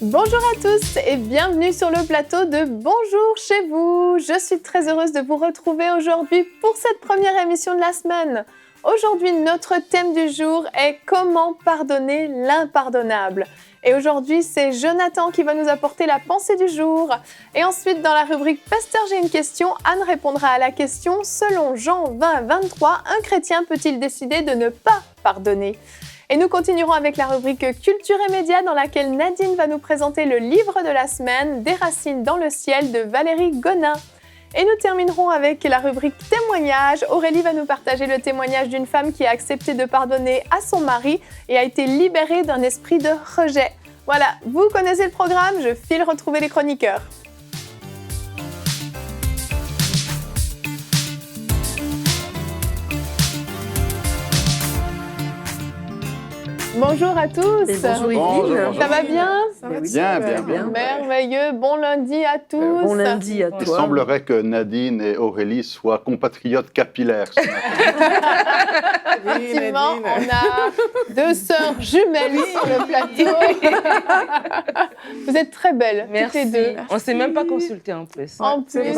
Bonjour à tous et bienvenue sur le plateau de Bonjour chez vous. Je suis très heureuse de vous retrouver aujourd'hui pour cette première émission de la semaine. Aujourd'hui, notre thème du jour est comment pardonner l'impardonnable. Et aujourd'hui, c'est Jonathan qui va nous apporter la pensée du jour. Et ensuite, dans la rubrique Pasteur, j'ai une question, Anne répondra à la question selon Jean 20, 23, un chrétien peut-il décider de ne pas pardonner ? Et nous continuerons avec la rubrique Culture et médias dans laquelle Nadine va nous présenter le livre de la semaine, Des racines dans le ciel de Valérie Gonin. Et nous terminerons avec la rubrique Témoignages. Aurélie va nous partager le témoignage d'une femme qui a accepté de pardonner à son mari et a été libérée d'un esprit de rejet. Voilà, vous connaissez le programme, je file retrouver les chroniqueurs. Bonjour à tous. Et bonjour Yveline. Ça va bien ? Ça va bien. Merveilleux. Bon lundi à tous. Bon lundi à toi. Il semblerait que Nadine et Aurélie soient compatriotes capillaires ce matin. Effectivement, on a deux sœurs jumelles sur le plateau. Vous êtes très belles, toutes les deux. On ne s'est même pas consulté en plus. En plus,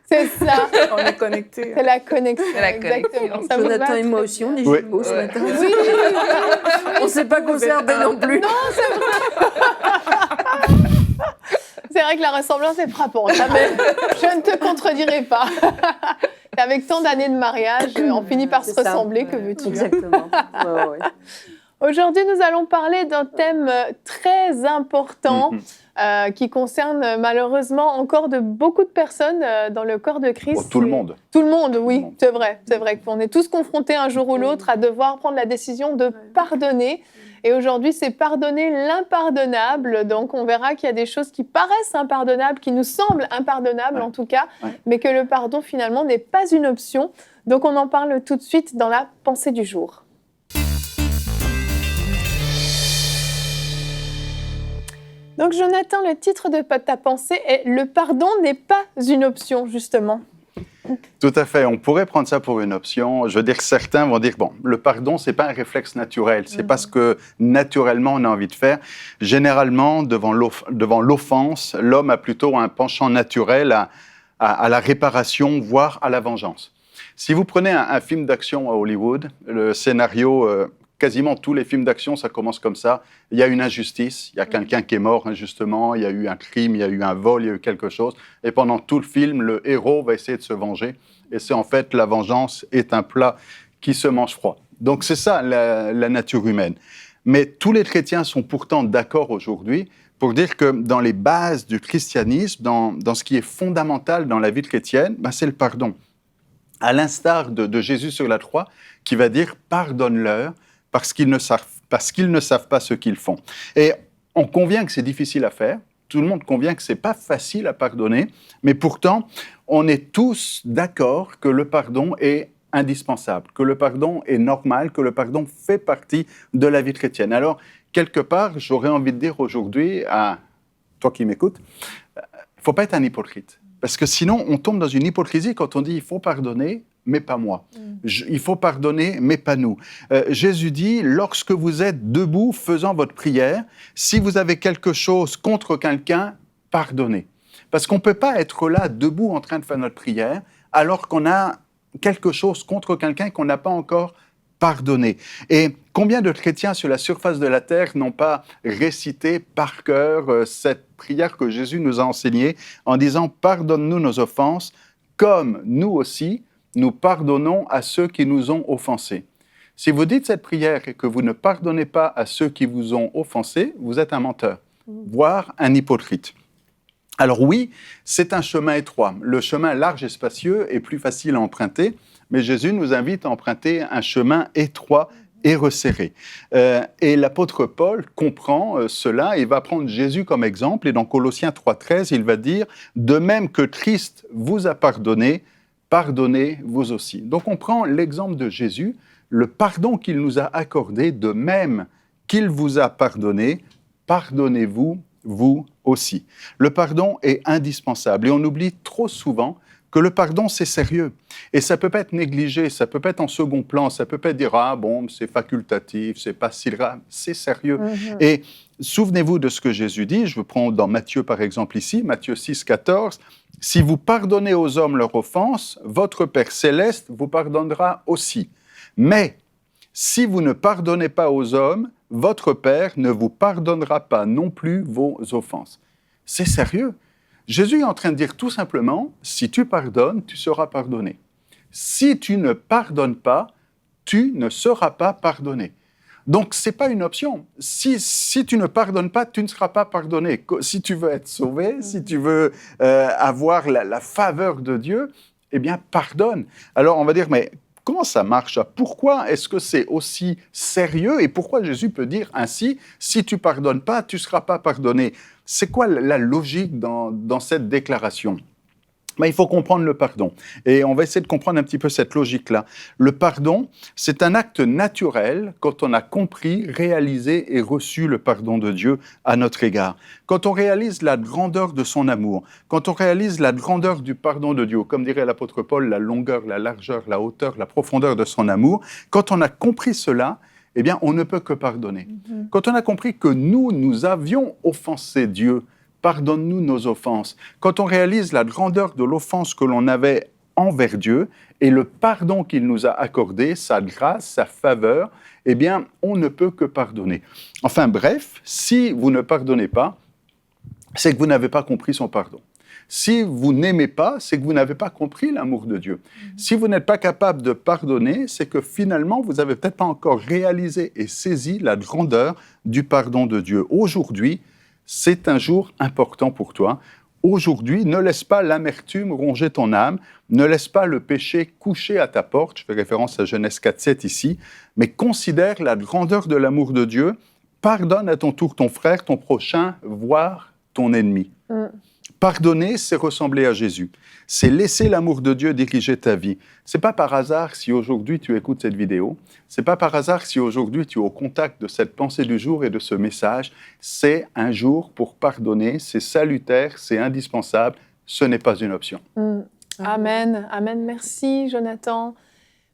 C'est ça. On est connectés. C'est la connexion. C'est la connexion. Exactement. Ça vous Jonathan va et moi aussi, on est Oui. jumeaux ce matin. Oui. On ne s'est pas conservé non plus. Non, c'est vrai. C'est vrai que la ressemblance est frappante, hein, mais je ne te contredirai pas. Et avec tant d'années de mariage, on finit par se ressembler, que veux-tu ? Exactement. Ouais. Aujourd'hui, nous allons parler d'un thème très important qui concerne malheureusement encore de beaucoup de personnes dans le corps de Christ. Pour tout le monde. Tout le monde, oui, c'est vrai. C'est vrai qu'on est tous confrontés un jour ou l'autre à devoir prendre la décision de pardonner. Et aujourd'hui, c'est pardonner l'impardonnable. Donc, on verra qu'il y a des choses qui paraissent impardonnables, qui nous semblent impardonnables en tout cas, mais que le pardon finalement n'est pas une option. Donc, on en parle tout de suite dans la pensée du jour. Donc, Jonathan, le titre de ta pensée est « Le pardon n'est pas une option », justement. Tout à fait. On pourrait prendre ça pour une option. Je veux dire, certains vont dire, bon, le pardon, ce n'est pas un réflexe naturel. Ce n'est pas ce que naturellement on a envie de faire. Généralement, devant l'offense, l'homme a plutôt un penchant naturel à la réparation, voire à la vengeance. Si vous prenez un film d'action à Hollywood, le scénario... Quasiment tous les films d'action, ça commence comme ça. Il y a une injustice, il y a quelqu'un qui est mort injustement, il y a eu un crime, il y a eu un vol, il y a eu quelque chose. Et pendant tout le film, le héros va essayer de se venger. Et c'est en fait, la vengeance est un plat qui se mange froid. Donc c'est ça, la nature humaine. Mais tous les chrétiens sont pourtant d'accord aujourd'hui pour dire que dans les bases du christianisme, dans ce qui est fondamental dans la vie chrétienne, c'est le pardon. À l'instar de Jésus sur la croix, qui va dire « pardonne-leur » parce qu'ils ne savent pas ce qu'ils font. Et on convient que c'est difficile à faire, tout le monde convient que ce n'est pas facile à pardonner, mais pourtant, on est tous d'accord que le pardon est indispensable, que le pardon est normal, que le pardon fait partie de la vie chrétienne. Alors, quelque part, j'aurais envie de dire aujourd'hui à toi qui m'écoutes, il ne faut pas être un hypocrite. Parce que sinon, on tombe dans une hypocrisie quand on dit « il faut pardonner », mais pas moi. Il faut pardonner, mais pas nous. Jésus dit, lorsque vous êtes debout faisant votre prière, si vous avez quelque chose contre quelqu'un, pardonnez. Parce qu'on ne peut pas être là, debout, en train de faire notre prière, alors qu'on a quelque chose contre quelqu'un qu'on n'a pas encore pardonné. Et combien de chrétiens sur la surface de la terre n'ont pas récité par cœur cette prière que Jésus nous a enseignée en disant « Pardonne-nous nos offenses, comme nous aussi, nous pardonnons à ceux qui nous ont offensés. » Si vous dites cette prière et que vous ne pardonnez pas à ceux qui vous ont offensés, vous êtes un menteur, voire un hypocrite. Alors oui, c'est un chemin étroit. Le chemin large et spacieux est plus facile à emprunter, mais Jésus nous invite à emprunter un chemin étroit et resserré. Et l'apôtre Paul comprend cela et va prendre Jésus comme exemple. Et dans Colossiens 3,13, il va dire « De même que Christ vous a pardonné, pardonnez vous aussi ». Donc on prend l'exemple de Jésus, le pardon qu'il nous a accordé, de même qu'il vous a pardonné, pardonnez-vous vous aussi. Le pardon est indispensable et on oublie trop souvent que le pardon, c'est sérieux. Et ça ne peut pas être négligé, ça ne peut pas être en second plan, ça ne peut pas être dire « Ah bon, c'est facultatif, c'est pas si grave », c'est sérieux. Et souvenez-vous de ce que Jésus dit, je vous prends dans Matthieu par exemple ici, Matthieu 6, 14, « Si vous pardonnez aux hommes leurs offenses, votre Père céleste vous pardonnera aussi. Mais si vous ne pardonnez pas aux hommes, votre Père ne vous pardonnera pas non plus vos offenses. » C'est sérieux. Jésus est en train de dire tout simplement, si tu pardonnes, tu seras pardonné. Si tu ne pardonnes pas, tu ne seras pas pardonné. Donc, ce n'est pas une option. Si tu ne pardonnes pas, tu ne seras pas pardonné. Si tu veux être sauvé, si tu veux avoir la faveur de Dieu, eh bien, pardonne. Alors, on va dire, mais comment ça marche? Pourquoi est-ce que c'est aussi sérieux? Et pourquoi Jésus peut dire ainsi, si tu ne pardonnes pas, tu ne seras pas pardonné? C'est quoi la logique dans cette déclaration? Il faut comprendre le pardon. Et on va essayer de comprendre un petit peu cette logique-là. Le pardon, c'est un acte naturel quand on a compris, réalisé et reçu le pardon de Dieu à notre égard. Quand on réalise la grandeur de son amour, quand on réalise la grandeur du pardon de Dieu, comme dirait l'apôtre Paul, la longueur, la largeur, la hauteur, la profondeur de son amour, quand on a compris cela, eh bien, on ne peut que pardonner. Quand on a compris que nous avions offensé Dieu, pardonne-nous nos offenses. Quand on réalise la grandeur de l'offense que l'on avait envers Dieu et le pardon qu'il nous a accordé, sa grâce, sa faveur, eh bien, on ne peut que pardonner. Enfin bref, si vous ne pardonnez pas, c'est que vous n'avez pas compris son pardon. Si vous n'aimez pas, c'est que vous n'avez pas compris l'amour de Dieu. Si vous n'êtes pas capable de pardonner, c'est que finalement, vous n'avez peut-être pas encore réalisé et saisi la grandeur du pardon de Dieu. Aujourd'hui, c'est un jour important pour toi. Aujourd'hui, ne laisse pas l'amertume ronger ton âme, ne laisse pas le péché coucher à ta porte, je fais référence à Genèse 4,7 ici, mais considère la grandeur de l'amour de Dieu, pardonne à ton tour ton frère, ton prochain, voire ton ennemi. Pardonner, c'est ressembler à Jésus. C'est laisser l'amour de Dieu diriger ta vie. C'est pas par hasard si aujourd'hui tu écoutes cette vidéo. C'est pas par hasard si aujourd'hui tu es au contact de cette pensée du jour et de ce message. C'est un jour pour pardonner. C'est salutaire, c'est indispensable. Ce n'est pas une option. Amen. Amen. Merci, Jonathan.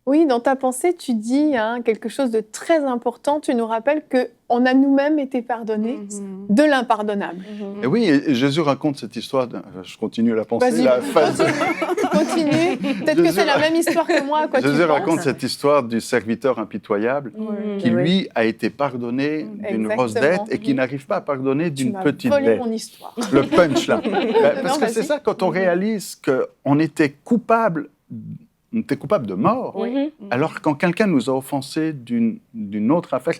Oui, dans ta pensée, tu dis quelque chose de très important. Tu nous rappelles qu'on a nous-mêmes été pardonnés de l'impardonnable. Et oui, et Jésus raconte cette histoire. Je continue la pensée. Vas-y, continue. Peut-être que c'est la même histoire que moi. Quoi, Jésus raconte cette histoire du serviteur impitoyable qui, lui, a été pardonné d'une grosse dette et qui n'arrive pas à pardonner d'une petite dette. Tu m'as volé mon histoire. Le punch, là. Parce que c'est ça, quand on réalise qu'on était coupable de mort. Alors quand quelqu'un nous a offensé d'une autre affaire,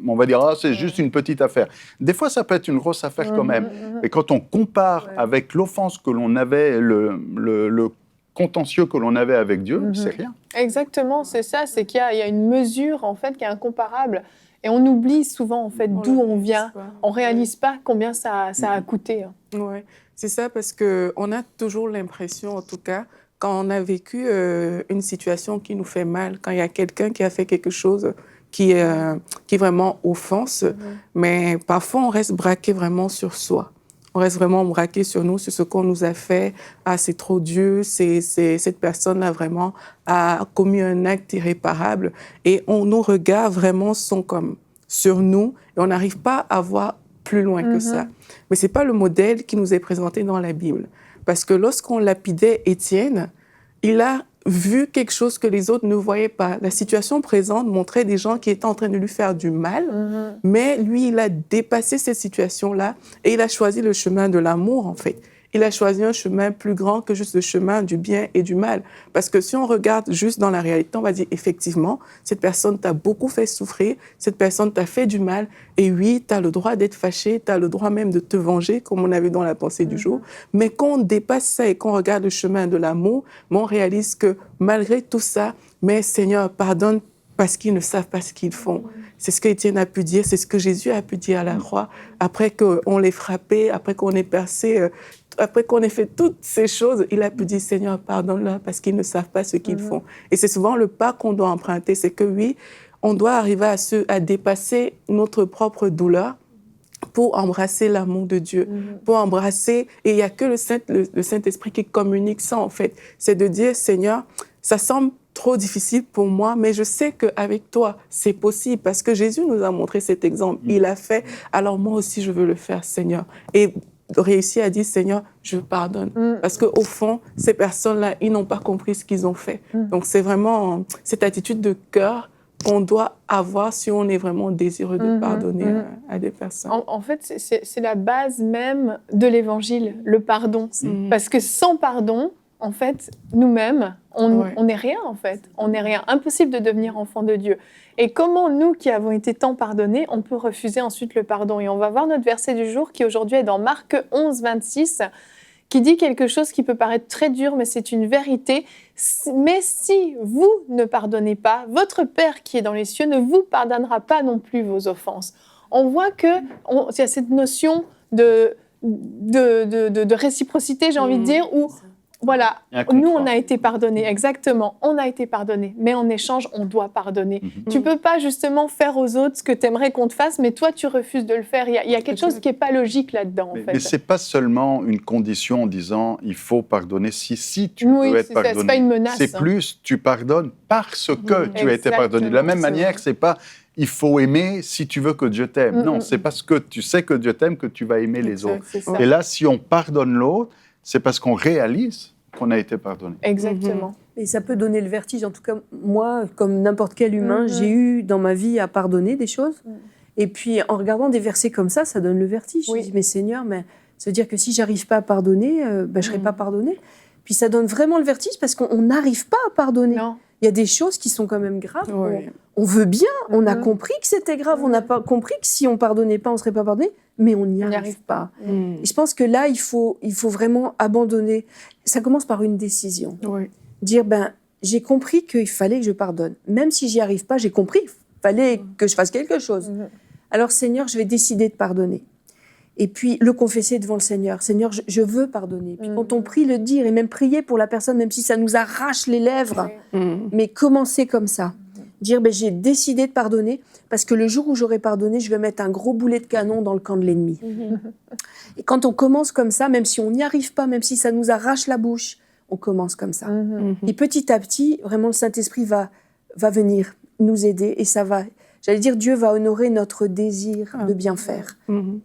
on va dire c'est juste une petite affaire. Des fois, ça peut être une grosse affaire quand même. Mais quand on compare avec l'offense que l'on avait, le contentieux que l'on avait avec Dieu, c'est rien. Exactement, c'est ça. C'est qu'il y a une mesure en fait qui est incomparable. Et on oublie souvent en fait d'où on vient. On réalise pas combien ça a coûté. Ouais, c'est ça, parce que on a toujours l'impression, en tout cas, quand on a vécu une situation qui nous fait mal, quand il y a quelqu'un qui a fait quelque chose qui vraiment offense, mais parfois on reste braqué vraiment sur soi. On reste vraiment braqué sur nous, sur ce qu'on nous a fait. Ah, c'est trop Dieu, cette personne-là vraiment a commis un acte irréparable. Et nos regards vraiment sont comme sur nous et on n'arrive pas à voir plus loin que ça. Mais ce n'est pas le modèle qui nous est présenté dans la Bible. Parce que lorsqu'on lapidait Étienne, il a vu quelque chose que les autres ne voyaient pas. La situation présente montrait des gens qui étaient en train de lui faire du mal, mais lui, il a dépassé cette situation-là et il a choisi le chemin de l'amour, en fait. Il a choisi un chemin plus grand que juste le chemin du bien et du mal. Parce que si on regarde juste dans la réalité, on va dire effectivement, cette personne t'a beaucoup fait souffrir, cette personne t'a fait du mal, et oui, tu as le droit d'être fâché, tu as le droit même de te venger, comme on a vu dans la pensée du jour. Mais quand on dépasse ça et qu'on regarde le chemin de l'amour, on réalise que malgré tout ça, mais Seigneur, pardonne parce qu'ils ne savent pas ce qu'ils font. C'est ce que Étienne a pu dire, c'est ce que Jésus a pu dire à la croix, après qu'on l'ait frappé, après qu'on ait percé, après qu'on ait fait toutes ces choses, il a pu dire, Seigneur, pardonne-leur parce qu'ils ne savent pas ce qu'ils font. Et c'est souvent le pas qu'on doit emprunter, c'est que oui, on doit arriver à dépasser notre propre douleur pour embrasser l'amour de Dieu, pour embrasser, et il n'y a que le Saint-Esprit qui communique ça en fait, c'est de dire, Seigneur, ça semble trop difficile pour moi, mais je sais qu'avec toi, c'est possible, parce que Jésus nous a montré cet exemple, il a fait, alors moi aussi je veux le faire, Seigneur. Et réussir à dire, Seigneur, je pardonne. Parce qu'au fond, ces personnes-là, ils n'ont pas compris ce qu'ils ont fait. Donc c'est vraiment cette attitude de cœur qu'on doit avoir si on est vraiment désireux de pardonner à des personnes. En fait, c'est la base même de l'évangile, le pardon. Parce que sans pardon, en fait, nous-mêmes, on n'est rien, en fait. On n'est rien. Impossible de devenir enfant de Dieu. Et comment nous, qui avons été tant pardonnés, on peut refuser ensuite le pardon? Et on va voir notre verset du jour, qui aujourd'hui est dans Marc 11, 26, qui dit quelque chose qui peut paraître très dur, mais c'est une vérité. Mais si vous ne pardonnez pas, votre Père qui est dans les cieux ne vous pardonnera pas non plus vos offenses. On voit qu'il y a cette notion de réciprocité, j'ai envie de dire, où voilà, nous on a été pardonnés, exactement, on a été pardonnés, mais en échange on doit pardonner. Tu peux pas justement faire aux autres ce que tu aimerais qu'on te fasse, mais toi tu refuses de le faire. Il y a quelque chose qui est pas logique là-dedans. Mais c'est pas seulement une condition en disant il faut pardonner si tu veux être pardonné. C'est pas une menace. C'est plus tu pardonnes parce que tu as été pardonné. De la même manière, c'est pas il faut aimer si tu veux que Dieu t'aime. Non, c'est parce que tu sais que Dieu t'aime que tu vas aimer les autres. Et là, si on pardonne l'autre, c'est parce qu'on réalise qu'on a été pardonné. Exactement. Et ça peut donner le vertige. En tout cas, moi, comme n'importe quel humain, j'ai eu dans ma vie à pardonner des choses. Et puis, en regardant des versets comme ça donne le vertige. Je dis, mais Seigneur, ça veut dire que si j'arrive pas à pardonner, je ne serai pas pardonné. Puis ça donne vraiment le vertige parce qu'on n'arrive pas à pardonner. Non. Il y a des choses qui sont quand même graves. On veut bien, on a compris que c'était grave, on a pas compris que si on pardonnait pas, on serait pas pardonné, mais on n'y arrive pas. Et je pense que là, il faut vraiment abandonner. Ça commence par une décision. Dire, j'ai compris qu'il fallait que je pardonne. Même si j'y arrive pas, j'ai compris qu'il fallait que je fasse quelque chose. Alors Seigneur, je vais décider de pardonner. Et puis le confesser devant le Seigneur. Seigneur, je veux pardonner. Puis quand on prie, le dire et même prier pour la personne, même si ça nous arrache les lèvres. Mais commencer comme ça. Dire, j'ai décidé de pardonner parce que le jour où j'aurai pardonné, je vais mettre un gros boulet de canon dans le camp de l'ennemi. Et quand on commence comme ça, même si on n'y arrive pas, même si ça nous arrache la bouche, on commence comme ça. Et petit à petit, vraiment, le Saint-Esprit va venir nous aider et ça va... J'allais dire, Dieu va honorer notre désir de bien faire.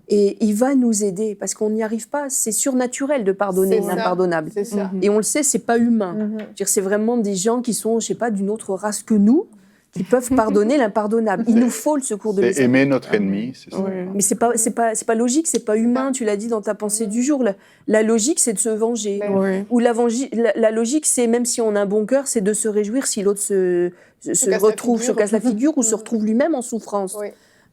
Et il va nous aider, parce qu'on n'y arrive pas. C'est surnaturel de pardonner l'impardonnable. Et on le sait, c'est pas humain. C'est vraiment des gens qui sont, je sais pas, d'une autre race que nous, qui peuvent pardonner l'impardonnable. Il nous faut le secours de l'Esprit. C'est aimer notre ennemi, c'est ça. Mais c'est pas logique, c'est pas humain. Tu l'as dit dans ta pensée du jour. La logique, c'est de se venger. Ou la logique, c'est même si on a un bon cœur, c'est de se réjouir si l'autre se casse la figure ou se retrouve lui-même en souffrance.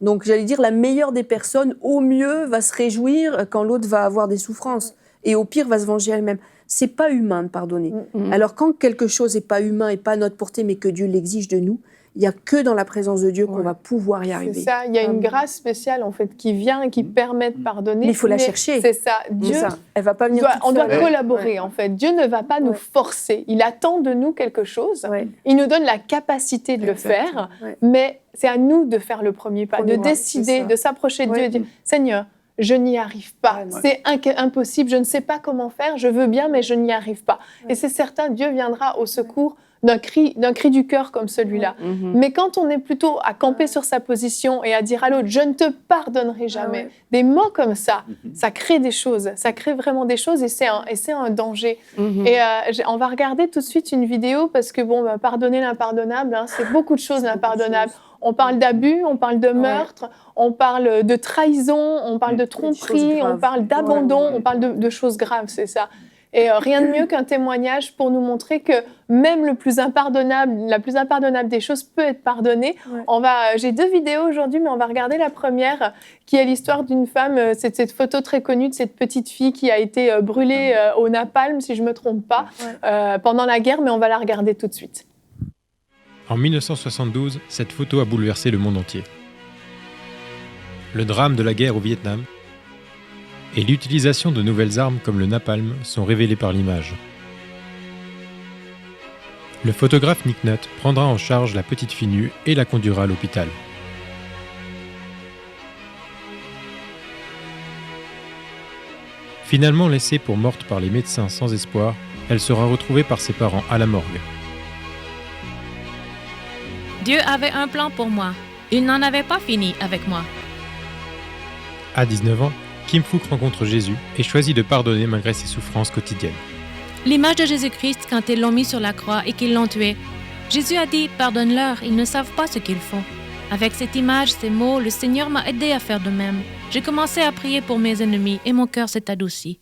Donc, j'allais dire, la meilleure des personnes, au mieux, va se réjouir quand l'autre va avoir des souffrances. Et au pire, va se venger elle-même. C'est pas humain de pardonner. Alors, quand quelque chose n'est pas humain et pas à notre portée, mais que Dieu l'exige de nous, il n'y a que dans la présence de Dieu qu'on va pouvoir y arriver. C'est ça, il y a une grâce spéciale en fait qui vient et qui permet de pardonner. Mais il faut la chercher. C'est ça. Dieu, elle va pas venir on doit collaborer en fait. Dieu ne va pas nous forcer. Il attend de nous quelque chose. Il nous donne la capacité de le faire, mais c'est à nous de faire le premier pas, de décider, de s'approcher de Dieu et de dire Seigneur, je n'y arrive pas. C'est impossible. Je ne sais pas comment faire. Je veux bien, mais je n'y arrive pas. Et c'est certain, Dieu viendra au secours d'un cri du cœur comme celui-là. Mais quand on est plutôt à camper sur sa position et à dire à l'autre, je ne te pardonnerai jamais, des mots comme ça, ça crée des choses, ça crée vraiment des choses et c'est un danger. Et on va regarder tout de suite une vidéo parce que pardonner l'impardonnable, c'est beaucoup de choses l'impardonnable. On parle d'abus, on parle de meurtre, on parle de trahison, on parle de tromperie, on parle d'abandon, on parle de choses graves, c'est ça. Et rien de mieux qu'un témoignage pour nous montrer que même la plus impardonnable des choses peut être pardonnée. J'ai 2 vidéos aujourd'hui, mais on va regarder la première, qui est l'histoire d'une femme. C'est cette photo très connue de cette petite fille qui a été brûlée au napalm, si je ne me trompe pas, pendant la guerre, mais on va la regarder tout de suite. En 1972, cette photo a bouleversé le monde entier. Le drame de la guerre au Vietnam et l'utilisation de nouvelles armes comme le napalm sont révélés par l'image. Le photographe Nick Nutt prendra en charge la petite fille nue et la conduira à l'hôpital. Finalement laissée pour morte par les médecins sans espoir, elle sera retrouvée par ses parents à la morgue. Dieu avait un plan pour moi. Il n'en avait pas fini avec moi. À 19 ans, Kim Phuc rencontre Jésus et choisit de pardonner malgré ses souffrances quotidiennes. L'image de Jésus-Christ quand ils l'ont mis sur la croix et qu'ils l'ont tué. Jésus a dit « Pardonne-leur, ils ne savent pas ce qu'ils font ». Avec cette image, ces mots, le Seigneur m'a aidé à faire de même. J'ai commencé à prier pour mes ennemis et mon cœur s'est adouci.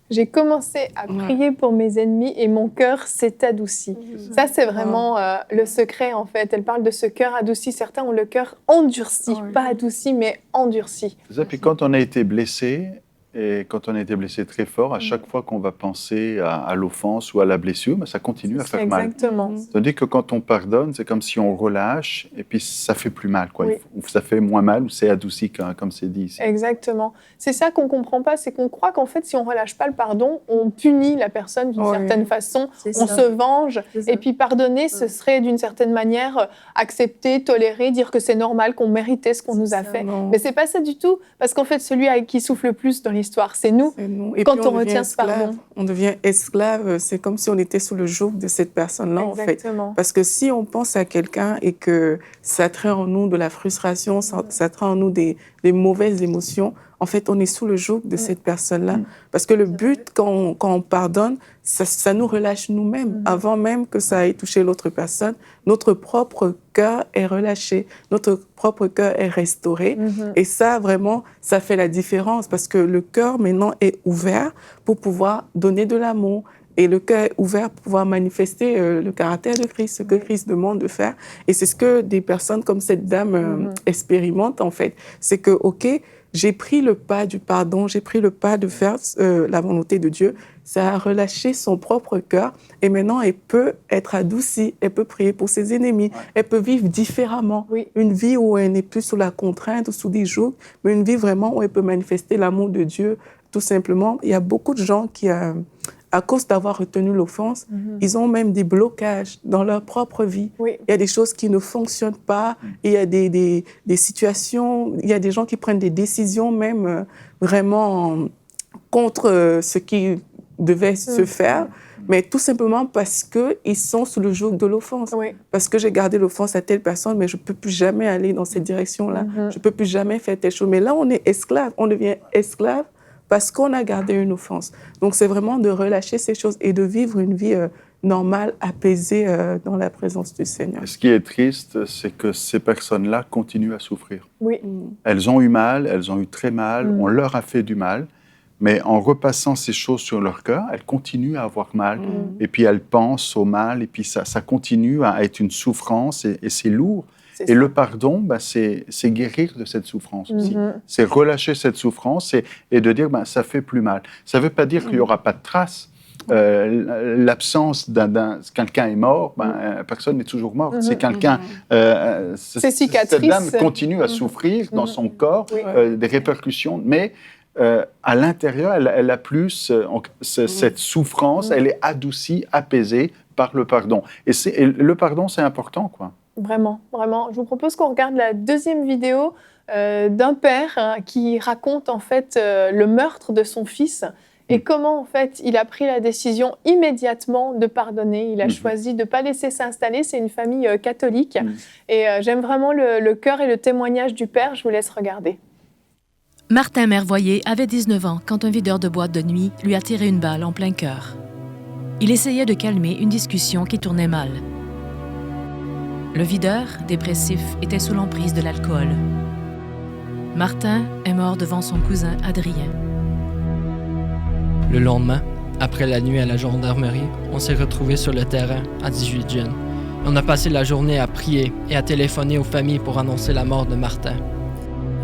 J'ai commencé à prier pour mes ennemis et mon cœur s'est adouci. Ça, c'est vraiment le secret, en fait. Elle parle de ce cœur adouci. Certains ont le cœur endurci, pas adouci, mais endurci. C'est ça, puis quand on a été blessé, et quand on a été blessé très fort, à chaque fois qu'on va penser à l'offense ou à la blessure, ça continue à faire mal. Exactement. C'est-à-dire que quand on pardonne, c'est comme si on relâche et puis ça fait plus mal, quoi. Ou ça fait moins mal ou c'est adouci, comme c'est dit ici. Exactement. C'est ça qu'on ne comprend pas, c'est qu'on croit qu'en fait, si on ne relâche pas le pardon, on punit la personne d'une certaine façon, on se venge. Et puis pardonner, ce serait d'une certaine manière accepter, tolérer, dire que c'est normal, qu'on méritait ce qu'on nous a fait. Mais ce n'est pas ça du tout, parce qu'en fait, celui qui souffle le plus dans l'histoire, c'est nous. Et quand on retient ce pardon. On devient esclave, c'est comme si on était sous le joug de cette personne-là, en fait. Parce que si on pense à quelqu'un et que ça traîne en nous de la frustration, ça traîne en nous des mauvaises émotions, en fait, on est sous le joug de cette personne-là. Parce que le but, quand on pardonne, ça nous relâche nous-mêmes. Avant même que ça ait touché l'autre personne, notre propre cœur est relâché, notre propre cœur est restauré. Et ça, vraiment, ça fait la différence parce que le cœur, maintenant, est ouvert pour pouvoir donner de l'amour. Et le cœur est ouvert pour pouvoir manifester le caractère de Christ, ce que Christ demande de faire. Et c'est ce que des personnes comme cette dame expérimentent, en fait. C'est que, OK, j'ai pris le pas du pardon, j'ai pris le pas de faire la volonté de Dieu. Ça a relâché son propre cœur et maintenant elle peut être adoucie, elle peut prier pour ses ennemis, elle peut vivre différemment. Une vie où elle n'est plus sous la contrainte ou sous des jougs, mais une vie vraiment où elle peut manifester l'amour de Dieu, tout simplement. Il y a beaucoup de gens qui, à cause d'avoir retenu l'offense, ils ont même des blocages dans leur propre vie. Il y a des choses qui ne fonctionnent pas, il y a des situations, il y a des gens qui prennent des décisions même vraiment contre ce qui devait se faire, mais tout simplement parce qu'ils sont sous le joug de l'offense. Parce que j'ai gardé l'offense à telle personne, mais je ne peux plus jamais aller dans cette direction-là. Je ne peux plus jamais faire telle chose. Mais là, on est esclave, on devient esclave parce qu'on a gardé une offense. Donc, c'est vraiment de relâcher ces choses et de vivre une vie normale, apaisée dans la présence du Seigneur. Ce qui est triste, c'est que ces personnes-là continuent à souffrir. Elles ont eu mal, elles ont eu très mal, on leur a fait du mal, mais en repassant ces choses sur leur cœur, elles continuent à avoir mal. Et puis, elles pensent au mal, et puis ça continue à être une souffrance, et c'est lourd. Et le pardon, c'est guérir de cette souffrance aussi. C'est relâcher cette souffrance et de dire ça fait plus mal. Ça ne veut pas dire qu'il n'y aura pas de traces. L'absence quelqu'un est mort, personne n'est toujours mort. C'est quelqu'un. Cette dame continue à souffrir dans son corps des répercussions, mais à l'intérieur, elle a plus cette souffrance, elle est adoucie, apaisée par le pardon. Et le pardon, c'est important, quoi. Vraiment, vraiment. Je vous propose qu'on regarde la deuxième vidéo d'un père qui raconte en fait le meurtre de son fils et comment en fait il a pris la décision immédiatement de pardonner. Il a choisi de ne pas laisser s'installer. C'est une famille catholique et j'aime vraiment le cœur et le témoignage du père. Je vous laisse regarder. Martin Mervoyer avait 19 ans quand un videur de boîte de nuit lui a tiré une balle en plein cœur. Il essayait de calmer une discussion qui tournait mal. Le videur, dépressif, était sous l'emprise de l'alcool. Martin est mort devant son cousin Adrien. Le lendemain, après la nuit à la gendarmerie, on s'est retrouvés sur le terrain à 18 jeunes. On a passé la journée à prier et à téléphoner aux familles pour annoncer la mort de Martin.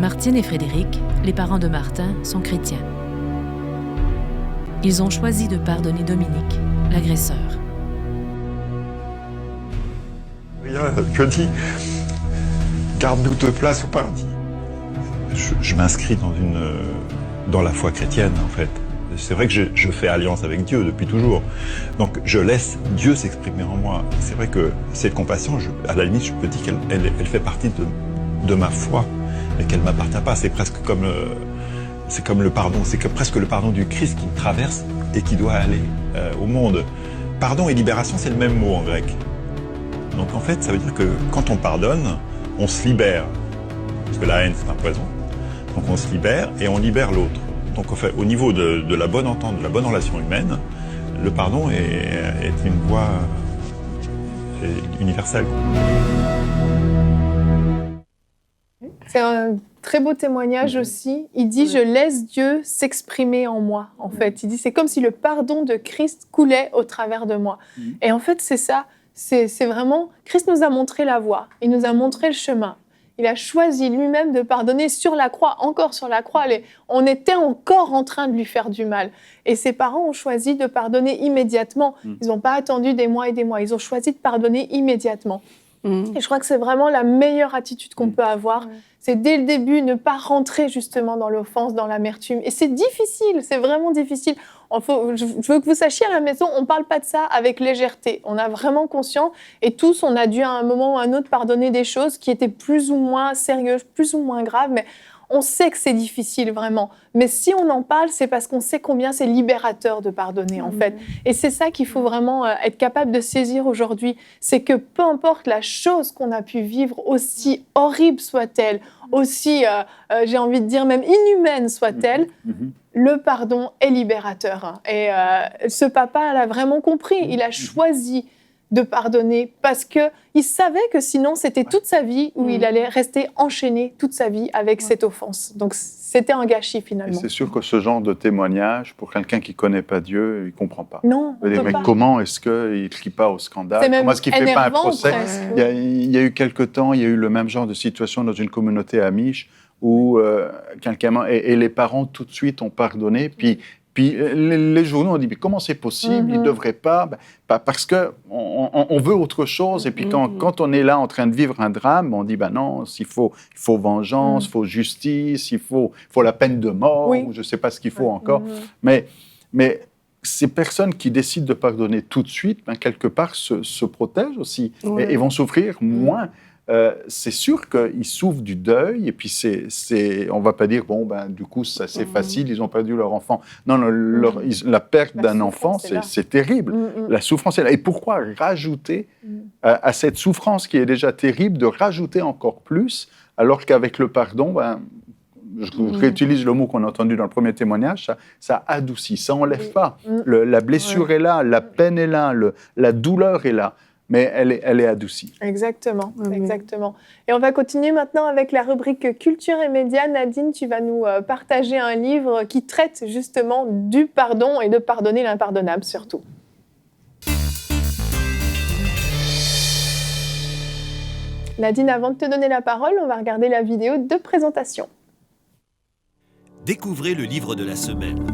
Martine et Frédéric, les parents de Martin, sont chrétiens. Ils ont choisi de pardonner Dominique, l'agresseur. Zacharia que dit « Garde-nous de place au paradis ». Je m'inscris dans la foi chrétienne, en fait. C'est vrai que je fais alliance avec Dieu depuis toujours. Donc, je laisse Dieu s'exprimer en moi. C'est vrai que cette compassion, à la limite, je peux dire qu'elle fait partie de ma foi, mais qu'elle ne m'appartient pas. C'est presque comme le pardon. C'est presque le pardon du Christ qui me traverse et qui doit aller au monde. Pardon et libération, c'est le même mot en grec. Donc, en fait, ça veut dire que quand on pardonne, on se libère. Parce que la haine, c'est un poison. Donc, on se libère et on libère l'autre. Donc, en fait, au niveau de la bonne entente, de la bonne relation humaine, le pardon est une voie universelle. C'est un très beau témoignage aussi. Il dit « Je laisse Dieu s'exprimer en moi ». En fait, il dit « C'est comme si le pardon de Christ coulait au travers de moi ». Et en fait, c'est ça. C'est vraiment... Christ nous a montré la voie. Il nous a montré le chemin. Il a choisi lui-même de pardonner sur la croix, encore sur la croix. On était encore en train de lui faire du mal. Et ses parents ont choisi de pardonner immédiatement. Ils n'ont pas attendu des mois et des mois. Ils ont choisi de pardonner immédiatement. Et je crois que c'est vraiment la meilleure attitude qu'on peut avoir. C'est dès le début ne pas rentrer justement dans l'offense, dans l'amertume. Et c'est difficile, c'est vraiment difficile. Je veux que vous sachiez à la maison, on ne parle pas de ça avec légèreté. On a vraiment conscience et tous, on a dû à un moment ou à un autre pardonner des choses qui étaient plus ou moins sérieuses, plus ou moins graves. Mais on sait que c'est difficile, vraiment. Mais si on en parle, c'est parce qu'on sait combien c'est libérateur de pardonner, en fait. Et c'est ça qu'il faut vraiment être capable de saisir aujourd'hui. C'est que peu importe la chose qu'on a pu vivre, aussi horrible soit-elle, aussi, j'ai envie de dire, même inhumaine soit-elle, le pardon est libérateur. Et ce papa l'a vraiment compris. Il a choisi de pardonner parce qu'il savait que sinon c'était toute sa vie où il allait rester enchaîné toute sa vie avec cette offense. Donc c'était un gâchis finalement. Et c'est sûr que ce genre de témoignage, pour quelqu'un qui ne connaît pas Dieu, il ne comprend pas. Non, on peut pas. Comment est-ce qu'il ne crie pas au scandale? Comment est-ce qu'il ne fait pas un procès? Presque. Il y a eu quelque temps, il y a eu le même genre de situation dans une communauté amish où quelqu'un et les parents tout de suite ont pardonné, puis les journaux ont dit mais comment c'est possible, ils ne devraient pas, parce qu'on veut autre chose. Et puis quand on est là en train de vivre un drame, on dit non, il faut vengeance, il faut justice, il faut la peine de mort, ou je ne sais pas ce qu'il faut encore. Mais ces personnes qui décident de pardonner tout de suite, quelque part se protègent aussi et vont souffrir moins. C'est sûr qu'ils souffrent du deuil, et puis on ne va pas dire, du coup, ça c'est facile, ils ont perdu leur enfant. Non, la perte d'un enfant, c'est terrible. La souffrance est là. Et pourquoi rajouter à cette souffrance qui est déjà terrible, de rajouter encore plus, alors qu'avec le pardon, je réutilise le mot qu'on a entendu dans le premier témoignage, ça adoucit, ça n'enlève pas. La blessure est là, la peine est là, la douleur est là. Mais elle est adoucie. Exactement, exactement. Et on va continuer maintenant avec la rubrique Culture et Médias. Nadine, tu vas nous partager un livre qui traite justement du pardon et de pardonner l'impardonnable surtout. Nadine, avant de te donner la parole, on va regarder la vidéo de présentation. Découvrez le livre de la semaine.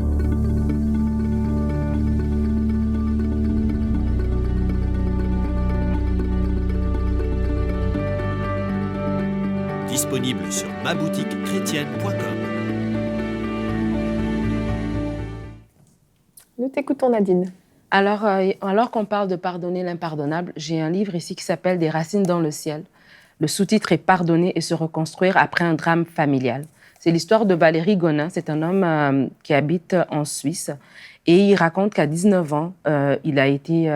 Disponible sur maboutiquechrétienne.com. Nous t'écoutons, Nadine. Alors qu'on parle de pardonner l'impardonnable, j'ai un livre ici qui s'appelle « Des racines dans le ciel ». Le sous-titre est « Pardonner et se reconstruire après un drame familial ». C'est l'histoire de Valérie Gonin. C'est un homme qui habite en Suisse. Et il raconte qu'à 19 ans, il a été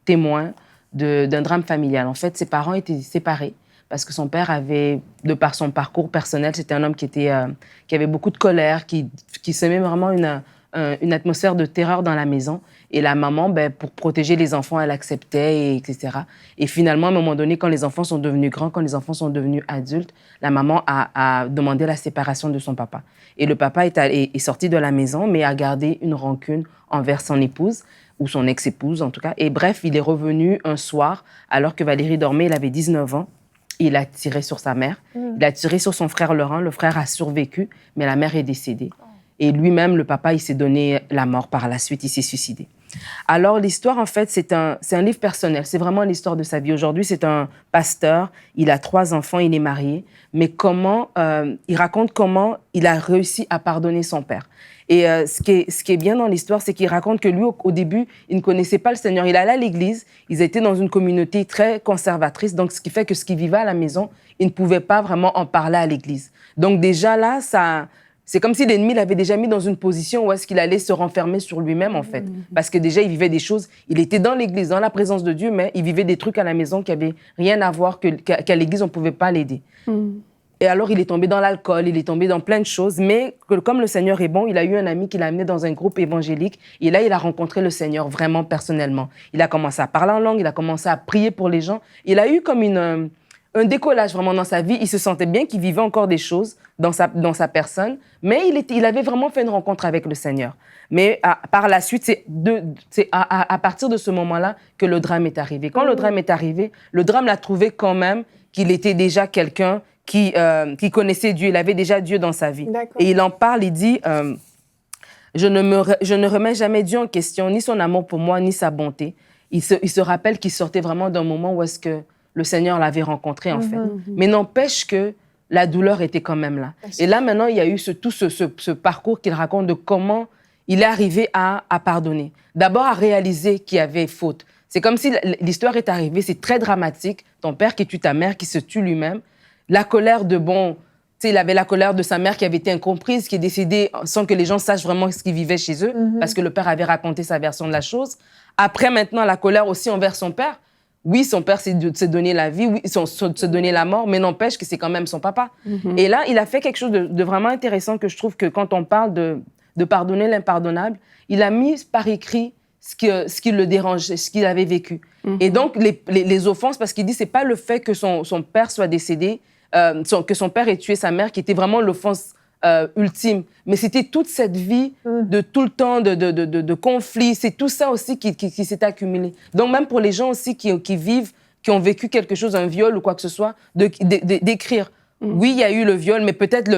témoin d'un drame familial. En fait, ses parents étaient séparés. Parce que son père avait, de par son parcours personnel, c'était un homme qui avait beaucoup de colère, qui semait vraiment une atmosphère de terreur dans la maison. Et la maman, pour protéger les enfants, elle acceptait, etc. Et finalement, à un moment donné, quand les enfants sont devenus grands, quand les enfants sont devenus adultes, la maman a demandé la séparation de son papa. Et le papa est sorti de la maison, mais a gardé une rancune envers son épouse, ou son ex-épouse en tout cas. Et bref, il est revenu un soir, alors que Valérie dormait, il avait 19 ans. Il a tiré sur sa mère, il a tiré sur son frère Laurent. Le frère a survécu, mais la mère est décédée. Et lui-même, le papa, il s'est donné la mort par la suite, il s'est suicidé. Alors, l'histoire, en fait, c'est un livre personnel. C'est vraiment l'histoire de sa vie. Aujourd'hui, c'est un pasteur. Il a 3 enfants, il est marié. Mais il raconte comment il a réussi à pardonner son père. Et ce qui est bien dans l'histoire, c'est qu'il raconte que lui, au début, il ne connaissait pas le Seigneur. Il allait à l'église, ils étaient dans une communauté très conservatrice, donc ce qui fait que ce qu'il vivait à la maison, il ne pouvait pas vraiment en parler à l'église. Donc déjà là, c'est comme si l'ennemi l'avait déjà mis dans une position où est-ce qu'il allait se renfermer sur lui-même, en fait. Parce que déjà, il vivait des choses, il était dans l'église, dans la présence de Dieu, mais il vivait des trucs à la maison qui n'avaient rien à voir, qu'à l'église, on ne pouvait pas l'aider. Et alors, il est tombé dans l'alcool, il est tombé dans plein de choses, mais comme le Seigneur est bon, il a eu un ami qui l'a amené dans un groupe évangélique, et là, il a rencontré le Seigneur vraiment personnellement. Il a commencé à parler en langue, il a commencé à prier pour les gens. Il a eu comme un décollage vraiment dans sa vie. Il se sentait bien qu'il vivait encore des choses dans sa personne, mais il avait vraiment fait une rencontre avec le Seigneur. Mais par la suite, c'est à partir de ce moment-là que le drame est arrivé. Quand le drame est arrivé, le drame l'a trouvé quand même qu'il était déjà quelqu'un qui connaissait Dieu, il avait déjà Dieu dans sa vie. Et il en parle, il dit je ne remets jamais Dieu en question, ni son amour pour moi, ni sa bonté. Il se rappelle qu'il sortait vraiment d'un moment où est-ce que le Seigneur l'avait rencontré, en fait. Mais n'empêche que la douleur était quand même là. Et là, maintenant, il y a eu tout ce parcours qu'il raconte de comment il est arrivé à pardonner. D'abord, à réaliser qu'il y avait faute. C'est comme si l'histoire est arrivée, c'est très dramatique. Ton père qui tue ta mère, qui se tue lui-même. La colère il avait la colère de sa mère qui avait été incomprise, qui est décédée sans que les gens sachent vraiment ce qu'il vivait chez eux, parce que le père avait raconté sa version de la chose. Après, maintenant, la colère aussi envers son père. Oui, son père s'est donné la vie, oui, se donner la mort, mais n'empêche que c'est quand même son papa. Et là, il a fait quelque chose de vraiment intéressant que je trouve que quand on parle de pardonner l'impardonnable, il a mis par écrit ce qui le dérangeait, ce qu'il avait vécu. Et donc, les offenses, parce qu'il dit, c'est pas le fait que son père soit décédé, que son père ait tué sa mère, qui était vraiment l'offense ultime. Mais c'était toute cette vie de tout le temps de conflits. C'est tout ça aussi qui s'est accumulé. Donc, même pour les gens aussi qui ont vécu quelque chose, un viol ou quoi que ce soit, d'écrire. Oui, il y a eu le viol, mais peut-être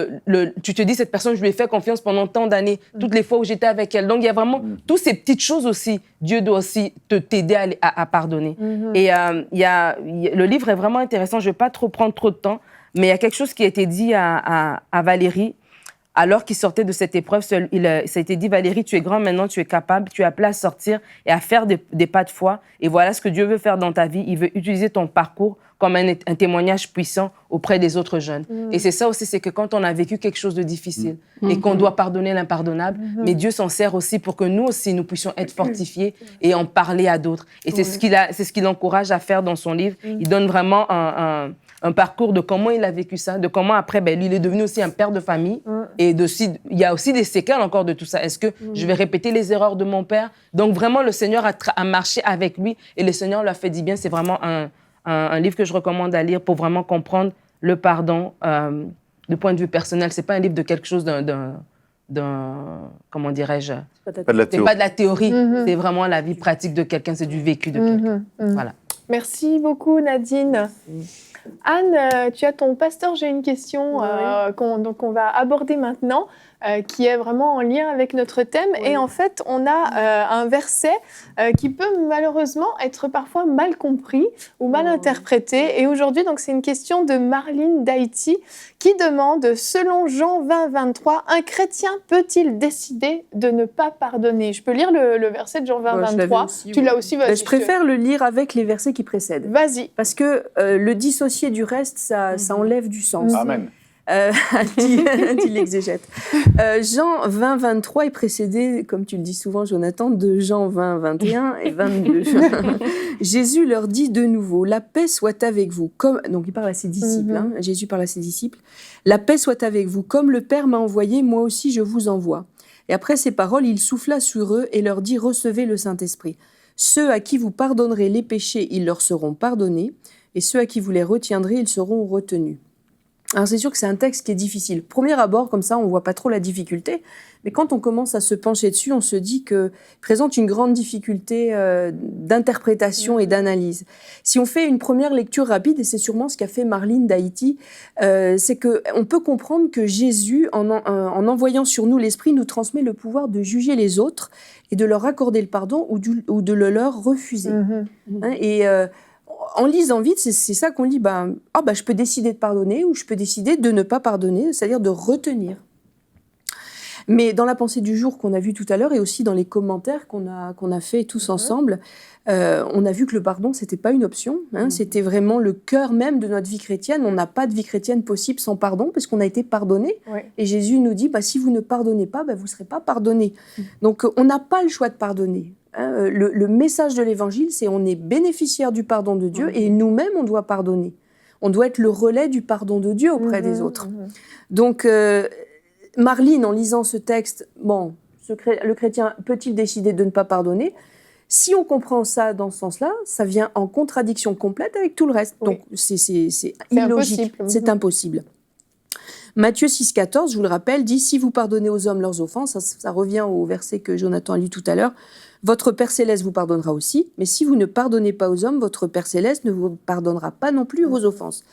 tu te dis, cette personne, je lui ai fait confiance pendant tant d'années, toutes les fois où j'étais avec elle. Donc, il y a vraiment toutes ces petites choses aussi. Dieu doit aussi t'aider à pardonner. Et le livre est vraiment intéressant. Je ne vais pas prendre trop de temps, mais il y a quelque chose qui a été dit à Valérie. Alors qu'il sortait de cette épreuve, ça a été dit, Valérie, tu es grand maintenant, tu es capable, tu es appelée à sortir et à faire des pas de foi. Et voilà ce que Dieu veut faire dans ta vie. Il veut utiliser ton parcours comme un témoignage puissant auprès des autres jeunes. Et c'est ça aussi, c'est que quand on a vécu quelque chose de difficile et qu'on doit pardonner l'impardonnable, mais Dieu s'en sert aussi pour que nous aussi, nous puissions être fortifiés et en parler à d'autres. Et c'est ce qu'il encourage à faire dans son livre. Il donne vraiment un parcours de comment il a vécu ça, de comment après, lui, il est devenu aussi un père de famille. Et il y a aussi des séquelles encore de tout ça. Est-ce que je vais répéter les erreurs de mon père? Donc vraiment, le Seigneur a marché avec lui et le Seigneur l'a fait du bien. C'est vraiment un livre que je recommande à lire pour vraiment comprendre le pardon du point de vue personnel. C'est pas un livre de quelque chose comment dirais-je? Pas de la théorie. C'est pas de la théorie. C'est vraiment la vie pratique de quelqu'un. C'est du vécu de quelqu'un. Voilà. Merci beaucoup, Nadine. Anne, tu as ton pasteur, j'ai une question qu'on va aborder maintenant, qui est vraiment en lien avec notre thème. Et en fait, on a un verset qui peut malheureusement être parfois mal compris ou mal interprété. Et aujourd'hui, donc, c'est une question de Marlene d'Haïti qui demande, selon Jean 20, 23, un chrétien peut-il décider de ne pas pardonner? Je peux lire le verset de Jean 20, 23. Tu l'as aussi, vas-y. Je préfère le lire avec les versets qui précèdent. Vas-y. Parce que le dissocier du reste, ça enlève du sens. Amen. Dit l'exégète. Jean 20, 23 est précédé, comme tu le dis souvent, Jonathan, de Jean 20, 21 et 22. Jésus leur dit de nouveau, la paix soit avec vous. Donc il parle à ses disciples, Jésus parle à ses disciples. La paix soit avec vous. Comme le Père m'a envoyé, moi aussi je vous envoie. Et après ces paroles, il souffla sur eux et leur dit, recevez le Saint-Esprit. Ceux à qui vous pardonnerez les péchés, ils leur seront pardonnés. Et ceux à qui vous les retiendrez, ils seront retenus. Alors c'est sûr que c'est un texte qui est difficile. Premier abord, comme ça, on voit pas trop la difficulté. Mais quand on commence à se pencher dessus, on se dit qu'il présente une grande difficulté d'interprétation et d'analyse. Si on fait une première lecture rapide, et c'est sûrement ce qu'a fait Marlene d'Haïti, c'est qu'on peut comprendre que Jésus, en envoyant sur nous l'Esprit, nous transmet le pouvoir de juger les autres et de leur accorder le pardon ou de le leur refuser. En lisant vite, c'est ça qu'on lit, je peux décider de pardonner ou je peux décider de ne pas pardonner, c'est-à-dire de retenir. Mais dans la pensée du jour qu'on a vue tout à l'heure et aussi dans les commentaires qu'on a fait tous ensemble, on a vu que le pardon, c'était pas une option, c'était vraiment le cœur même de notre vie chrétienne. On n'a pas de vie chrétienne possible sans pardon parce qu'on a été pardonné. Et Jésus nous dit, si vous ne pardonnez pas, vous ne serez pas pardonné. Donc on n'a pas le choix de pardonner. Le message de l'Évangile, c'est on est bénéficiaire du pardon de Dieu et nous-mêmes, on doit pardonner. On doit être le relais du pardon de Dieu auprès des autres. Donc, Marlene, en lisant ce texte, le chrétien peut-il décider de ne pas pardonner ? Si on comprend ça dans ce sens-là, ça vient en contradiction complète avec tout le reste. Donc, c'est illogique, c'est impossible. Matthieu 6,14, je vous le rappelle, dit « Si vous pardonnez aux hommes leurs offenses », ça revient au verset que Jonathan a lu tout à l'heure, « Votre Père Céleste vous pardonnera aussi, mais si vous ne pardonnez pas aux hommes, votre Père Céleste ne vous pardonnera pas non plus vos offenses. »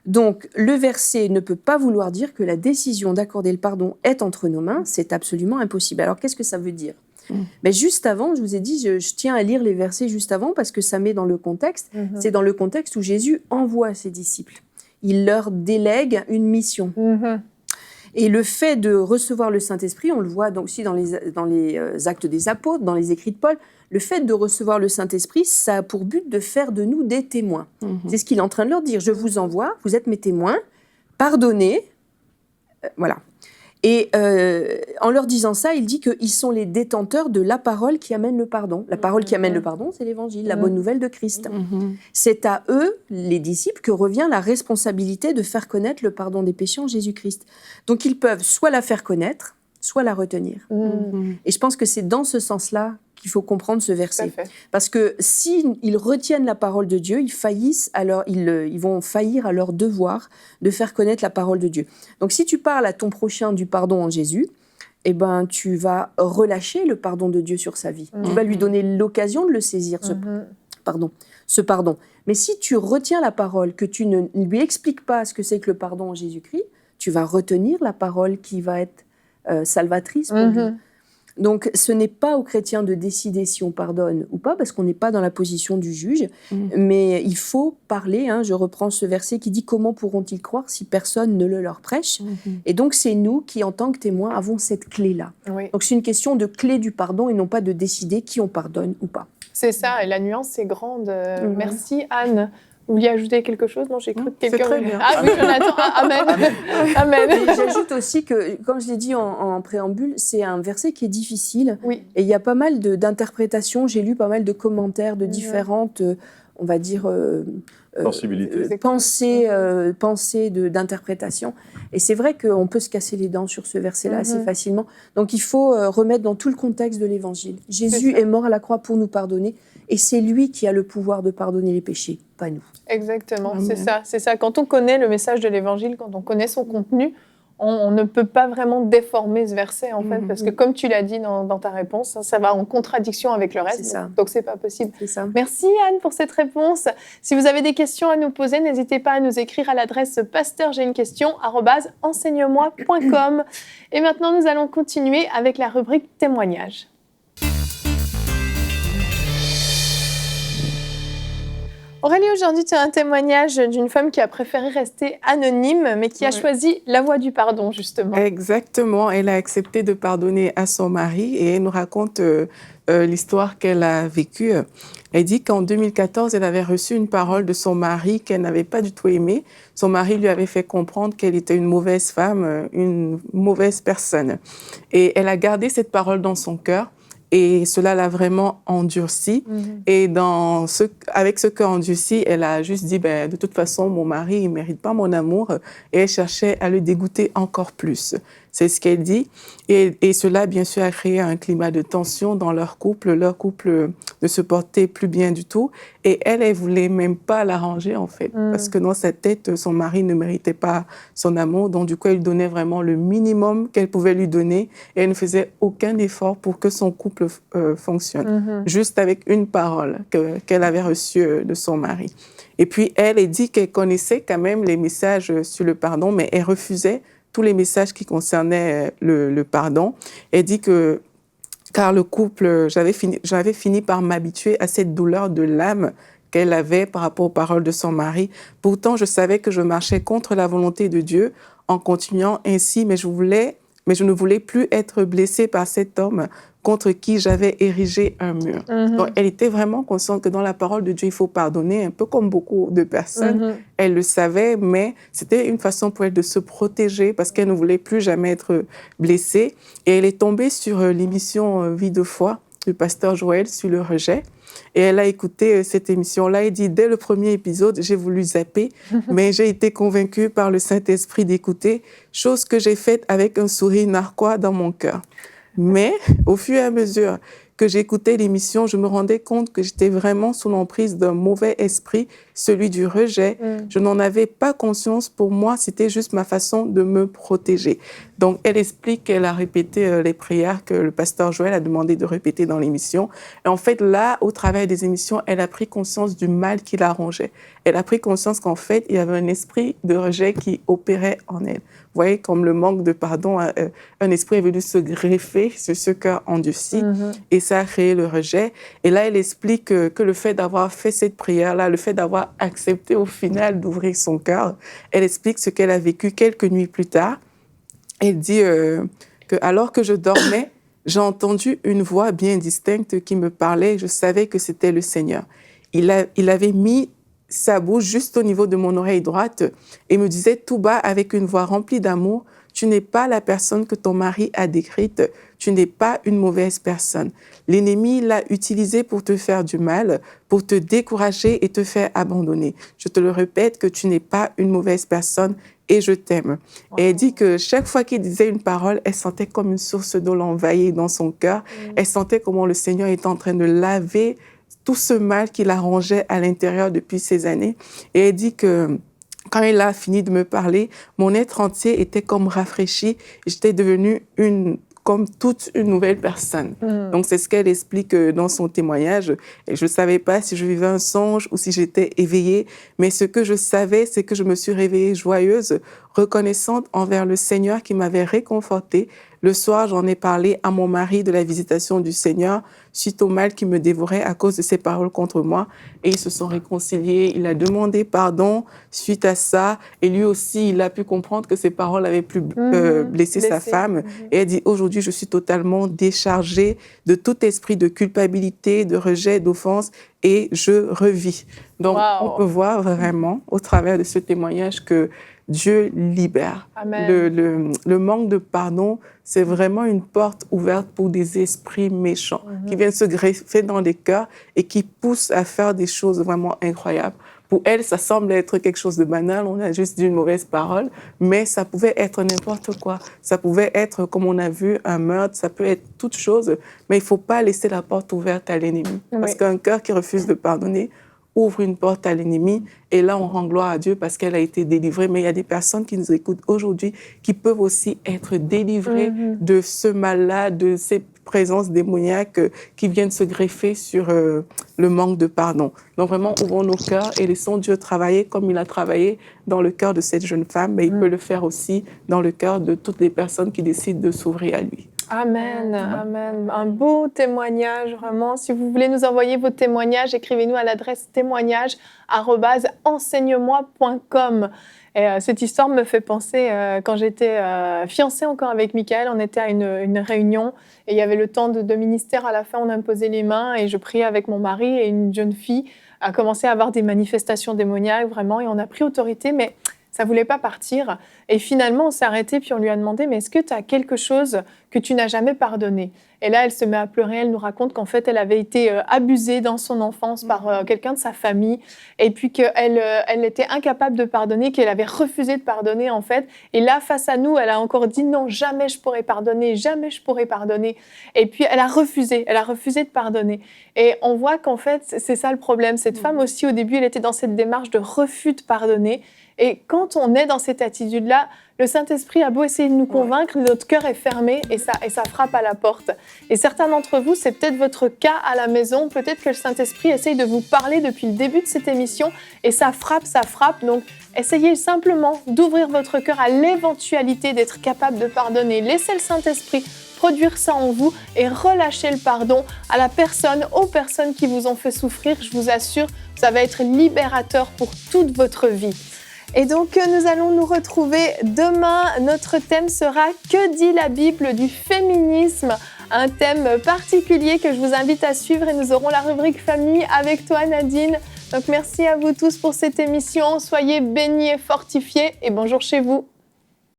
Donc, le verset ne peut pas vouloir dire que la décision d'accorder le pardon est entre nos mains, c'est absolument impossible. Alors, qu'est-ce que ça veut dire ? Juste avant, je vous ai dit, je tiens à lire les versets juste avant parce que ça met dans le contexte. C'est dans le contexte où Jésus envoie ses disciples. Il leur délègue une mission. Et le fait de recevoir le Saint-Esprit, on le voit donc aussi dans les actes des apôtres, dans les écrits de Paul, le fait de recevoir le Saint-Esprit, ça a pour but de faire de nous des témoins. C'est ce qu'il est en train de leur dire. Je vous envoie, vous êtes mes témoins, pardonnez. Voilà. Et en leur disant ça, il dit qu'ils sont les détenteurs de la parole qui amène le pardon. La parole qui amène le pardon, c'est l'Évangile, la bonne nouvelle de Christ. C'est à eux, les disciples, que revient la responsabilité de faire connaître le pardon des péchés en Jésus-Christ. Donc ils peuvent soit la faire connaître, soit la retenir. Et je pense que c'est dans ce sens-là qu'il faut comprendre ce verset. Parce que s'ils retiennent la parole de Dieu, ils vont faillir à leur devoir de faire connaître la parole de Dieu. Donc si tu parles à ton prochain du pardon en Jésus, tu vas relâcher le pardon de Dieu sur sa vie. Tu vas lui donner l'occasion de le saisir, ce pardon. Mais si tu retiens la parole, que tu ne lui expliques pas ce que c'est que le pardon en Jésus-Christ, tu vas retenir la parole qui va être salvatrice pour lui. Donc, ce n'est pas aux chrétiens de décider si on pardonne ou pas, parce qu'on n'est pas dans la position du juge, mais il faut parler. Je reprends ce verset qui dit « Comment pourront-ils croire si personne ne le leur prêche ?» Et donc, c'est nous qui, en tant que témoins, avons cette clé-là. Donc, c'est une question de clé du pardon et non pas de décider qui on pardonne ou pas. C'est ça, et la nuance est grande. Merci, Anne. Vous vouliez ajouter quelque chose ? Non, j'ai cru que quelqu'un... C'est très bien. Ah oui, Jonathan, amen. Amen. Et j'ajoute aussi que, comme je l'ai dit en préambule, c'est un verset qui est difficile. Et il y a pas mal d'interprétations. J'ai lu pas mal de commentaires de différentes, on va dire... pensées d'interprétation. Et c'est vrai qu'on peut se casser les dents sur ce verset-là assez facilement. Donc il faut remettre dans tout le contexte de l'Évangile. Jésus est mort à la croix pour nous pardonner. Et c'est lui qui a le pouvoir de pardonner les péchés, pas nous. Exactement, c'est ça. Quand on connaît le message de l'Évangile, quand on connaît son contenu, on ne peut pas vraiment déformer ce verset, en fait, parce que comme tu l'as dit dans ta réponse, ça va en contradiction avec le reste, donc c'est pas possible. Merci Anne pour cette réponse. Si vous avez des questions à nous poser, n'hésitez pas à nous écrire à l'adresse pasteur.j'ai-une-question@enseigne-moi.com. Et maintenant, nous allons continuer avec la rubrique témoignages. Aurélie, aujourd'hui, tu as un témoignage d'une femme qui a préféré rester anonyme, mais qui a choisi la voie du pardon, justement. Exactement. Elle a accepté de pardonner à son mari et elle nous raconte l'histoire qu'elle a vécue. Elle dit qu'en 2014, elle avait reçu une parole de son mari qu'elle n'avait pas du tout aimée. Son mari lui avait fait comprendre qu'elle était une mauvaise femme, une mauvaise personne. Et elle a gardé cette parole dans son cœur. Et cela l'a vraiment endurcie. Et avec ce cœur endurci, elle a juste dit, de toute façon, mon mari, il ne mérite pas mon amour. Et elle cherchait à le dégoûter encore plus. C'est ce qu'elle dit. Et cela, bien sûr, a créé un climat de tension dans leur couple. Leur couple ne se portait plus bien du tout. Et elle voulait même pas l'arranger, en fait. Parce que dans sa tête, son mari ne méritait pas son amour. Donc, du coup, elle donnait vraiment le minimum qu'elle pouvait lui donner. Et elle ne faisait aucun effort pour que son couple fonctionne. Juste avec une parole qu'elle avait reçue de son mari. Et puis, elle dit qu'elle connaissait quand même les messages sur le pardon, mais elle refusait tous les messages qui concernaient le pardon. Elle dit que, car le couple, j'avais fini par m'habituer à cette douleur de l'âme qu'elle avait par rapport aux paroles de son mari. Pourtant, je savais que je marchais contre la volonté de Dieu en continuant ainsi, mais je ne voulais plus être blessée par cet homme contre qui j'avais érigé un mur. Donc, elle était vraiment consciente que dans la parole de Dieu, il faut pardonner, un peu comme beaucoup de personnes. Elle le savait, mais c'était une façon pour elle de se protéger parce qu'elle ne voulait plus jamais être blessée. Et elle est tombée sur l'émission Vie de foi du pasteur Joël sur le rejet. Et elle a écouté cette émission-là et dit, dès le premier épisode, j'ai voulu zapper, mais j'ai été convaincue par le Saint-Esprit d'écouter, chose que j'ai faite avec un sourire narquois dans mon cœur. Mais au fur et à mesure que j'écoutais l'émission, je me rendais compte que j'étais vraiment sous l'emprise d'un mauvais esprit, celui du rejet. Je n'en avais pas conscience. Pour moi, c'était juste ma façon de me protéger. Donc, elle explique qu'elle a répété les prières que le pasteur Joël a demandé de répéter dans l'émission. Et en fait, là, au travers des émissions, elle a pris conscience du mal qui la rongeait. Elle a pris conscience qu'en fait, il y avait un esprit de rejet qui opérait en elle. Vous voyez, comme le manque de pardon, un esprit est venu se greffer sur ce cœur endurci et ça a créé le rejet. Et là, elle explique que le fait d'avoir fait cette prière-là, le fait d'avoir accepté au final d'ouvrir son cœur, elle explique ce qu'elle a vécu quelques nuits plus tard. Elle dit que alors que je dormais, j'ai entendu une voix bien distincte qui me parlait. Je savais que c'était le Seigneur. Il avait mis sa bouche juste au niveau de mon oreille droite et me disait tout bas avec une voix remplie d'amour, « Tu n'es pas la personne que ton mari a décrite, tu n'es pas une mauvaise personne. L'ennemi l'a utilisé pour te faire du mal, pour te décourager et te faire abandonner. Je te le répète que tu n'es pas une mauvaise personne et je t'aime. » Et elle dit que chaque fois qu'il disait une parole, elle sentait comme une source d'eau l'envahir dans son cœur. Elle sentait comment le Seigneur était en train de laver tout ce mal qui la rongeait à l'intérieur depuis ces années. Et elle dit que quand elle a fini de me parler, mon être entier était comme rafraîchi. J'étais devenue comme toute une nouvelle personne. Donc, c'est ce qu'elle explique dans son témoignage. Et je ne savais pas si je vivais un songe ou si j'étais éveillée, mais ce que je savais, c'est que je me suis réveillée joyeuse, reconnaissante envers le Seigneur qui m'avait réconfortée. Le soir, j'en ai parlé à mon mari de la visitation du Seigneur suite au mal qui me dévorait à cause de ses paroles contre moi. Et ils se sont réconciliés. Il a demandé pardon suite à ça. Et lui aussi, il a pu comprendre que ses paroles avaient pu blesser sa femme. Et elle dit, aujourd'hui, je suis totalement déchargée de tout esprit de culpabilité, de rejet, d'offense. Et je revis. Donc, on peut voir vraiment, au travers de ce témoignage, que Dieu libère. Le manque de pardon, c'est vraiment une porte ouverte pour des esprits méchants qui viennent se greffer dans les cœurs et qui poussent à faire des choses vraiment incroyables. Pour elle, ça semble être quelque chose de banal, on a juste dit une mauvaise parole, mais ça pouvait être n'importe quoi. Ça pouvait être, comme on a vu, un meurtre, ça peut être toute chose, mais il ne faut pas laisser la porte ouverte à l'ennemi. Parce qu'un cœur qui refuse de pardonner ouvre une porte à l'ennemi, et là, on rend gloire à Dieu parce qu'elle a été délivrée. Mais il y a des personnes qui nous écoutent aujourd'hui qui peuvent aussi être délivrées de ce mal-là, de ces présences démoniaques qui viennent se greffer sur le manque de pardon. Donc vraiment, ouvrons nos cœurs et laissons Dieu travailler comme il a travaillé dans le cœur de cette jeune femme, mais il peut le faire aussi dans le cœur de toutes les personnes qui décident de s'ouvrir à lui. Amen, amen. Un beau témoignage, vraiment. Si vous voulez nous envoyer vos témoignages, écrivez-nous à l'adresse témoignage@enseigne-moi.com. Et cette histoire me fait penser, quand j'étais fiancée encore avec Michael, on était à une réunion et il y avait le temps de ministère. À la fin, on imposait les mains et je priais avec mon mari et une jeune fille a commencé à avoir des manifestations démoniaques, vraiment, et on a pris autorité, mais ça ne voulait pas partir. Et finalement, on s'est arrêté puis on lui a demandé « Mais est-ce que tu as quelque chose que tu n'as jamais pardonné ?» Et là, elle se met à pleurer, elle nous raconte qu'en fait, elle avait été abusée dans son enfance par quelqu'un de sa famille et puis qu'elle était incapable de pardonner, qu'elle avait refusé de pardonner en fait. Et là, face à nous, elle a encore dit « Non, jamais je pourrai pardonner, jamais je pourrai pardonner. » Et puis, elle a refusé de pardonner. Et on voit qu'en fait, c'est ça le problème. Cette femme aussi, au début, elle était dans cette démarche de refus de pardonner. Et quand on est dans cette attitude-là, le Saint-Esprit a beau essayer de nous convaincre, notre cœur est fermé et ça frappe à la porte. Et certains d'entre vous, c'est peut-être votre cas à la maison. Peut-être que le Saint-Esprit essaye de vous parler depuis le début de cette émission et ça frappe. Donc, essayez simplement d'ouvrir votre cœur à l'éventualité d'être capable de pardonner. Laissez le Saint-Esprit produire ça en vous et relâchez le pardon à la personne, aux personnes qui vous ont fait souffrir. Je vous assure, ça va être libérateur pour toute votre vie. Et donc, nous allons nous retrouver demain. Notre thème sera « Que dit la Bible du féminisme ?» Un thème particulier que je vous invite à suivre et nous aurons la rubrique « Famille » avec toi, Nadine. Donc, merci à vous tous pour cette émission. Soyez bénis et fortifiés et bonjour chez vous.